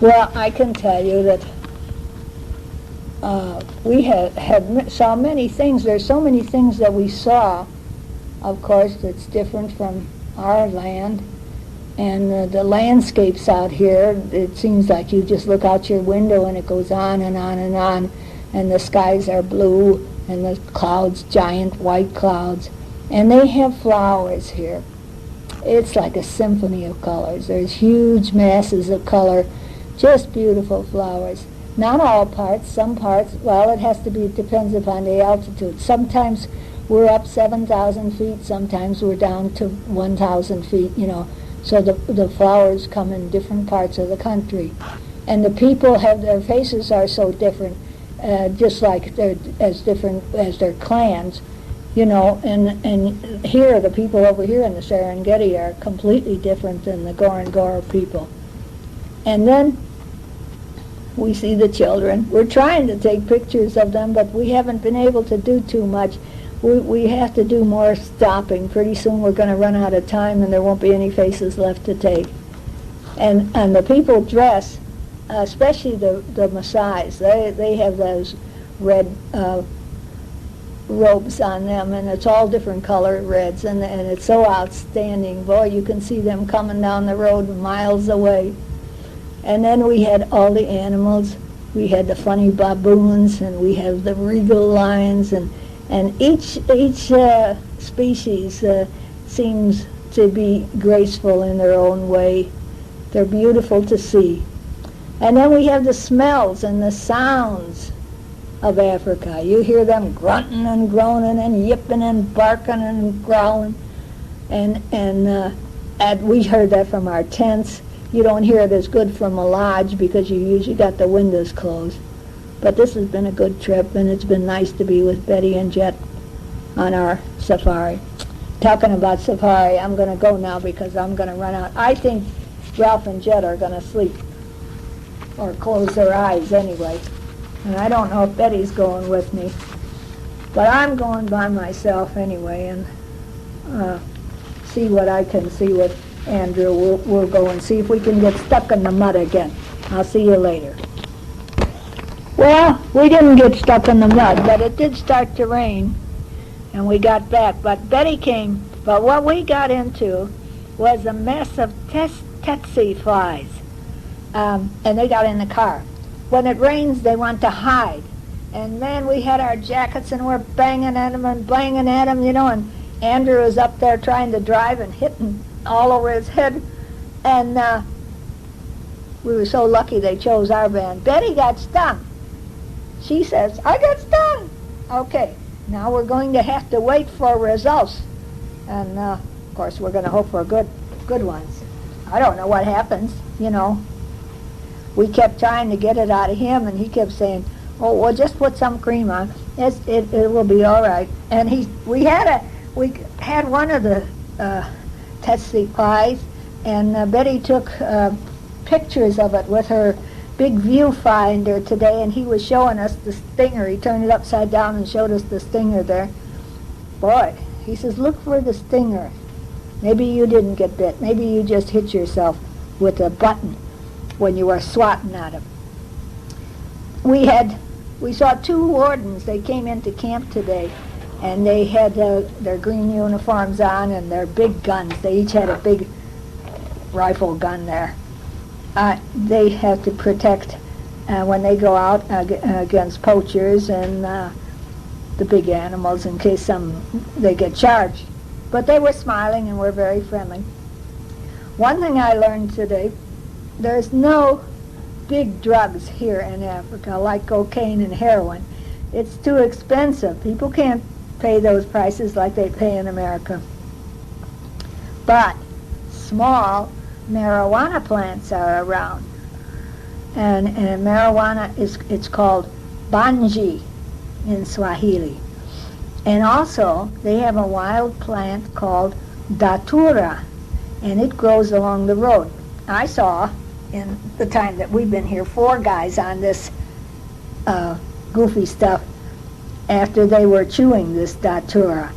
Well, I can tell you that we saw many things. There's so many things that we saw, of course, that's different from our land. And the landscapes out here, it seems like you just look out your window and it goes on and on and on. And the skies are blue and the clouds, giant white clouds. And they have flowers here. It's like a symphony of colors. There's huge masses of color, just beautiful flowers. Not all parts, some parts, well, it depends upon the altitude. Sometimes we're up 7,000 feet, sometimes we're down to 1,000 feet, So the flowers come in different parts of the country. And the people their faces are so different, just like they're as different as their clans, and here, the people over here in the Serengeti are completely different than the Ngorongoro people. And then we see the children. We're trying to take pictures of them, but we haven't been able to do too much. We have to do more stopping. Pretty soon we're going to run out of time and there won't be any faces left to take. And the people dress, especially the Maasais, they have those red robes on them, and it's all different color reds, and it's so outstanding. Boy, you can see them coming down the road miles away. And then we had all the animals. We had the funny baboons, and we have the regal lions, and each species seems to be graceful in their own way. They're beautiful to see. And then we have the smells and the sounds of Africa. You hear them grunting and groaning and yipping and barking and growling. And we heard that from our tents. You don't hear it as good from a lodge because you usually got the windows closed. But this has been a good trip, and it's been nice to be with Betty and Jet on our safari. Talking about safari, I'm going to go now because I'm going to run out. I think Ralph and Jet are going to sleep or close their eyes anyway. And I don't know if Betty's going with me. But I'm going by myself anyway and see what I can see with Andrew. We'll go and see if we can get stuck in the mud again. I'll see you later. Well, we didn't get stuck in the mud, but it did start to rain, and we got back. But Betty came, but what we got into was a mess of tsetse flies, and they got in the car. When it rains, they want to hide. And man, we had our jackets, and we're banging at them and banging at them, and Andrew was up there trying to drive and hitting all over his head. And we were so lucky they chose our van. Betty got stung. She says, I got stung. Okay, now we're going to have to wait for results. And, of course, we're going to hope for good ones. I don't know what happens, We kept trying to get it out of him, and he kept saying, oh, well, just put some cream on. It will be all right. And we had one of the tsetse pies, and Betty took pictures of it with her big viewfinder today, and he was showing us the stinger. He turned it upside down and showed us the stinger there. Boy, he says, look for the stinger. Maybe you didn't get bit. Maybe you just hit yourself with a button when you were swatting at him. We saw two wardens. They came into camp today, and they had their green uniforms on and their big guns. They each had a big rifle gun there. They have to protect when they go out against poachers and the big animals in case they get charged. But they were smiling and were very friendly. One thing I learned today, there's no big drugs here in Africa like cocaine and heroin. It's too expensive. People can't pay those prices like they pay in America. But small marijuana plants are around. And marijuana it's called banji in Swahili. And also they have a wild plant called datura, and it grows along the road. I saw in the time that we've been here 4 guys on this goofy stuff after they were chewing this datura.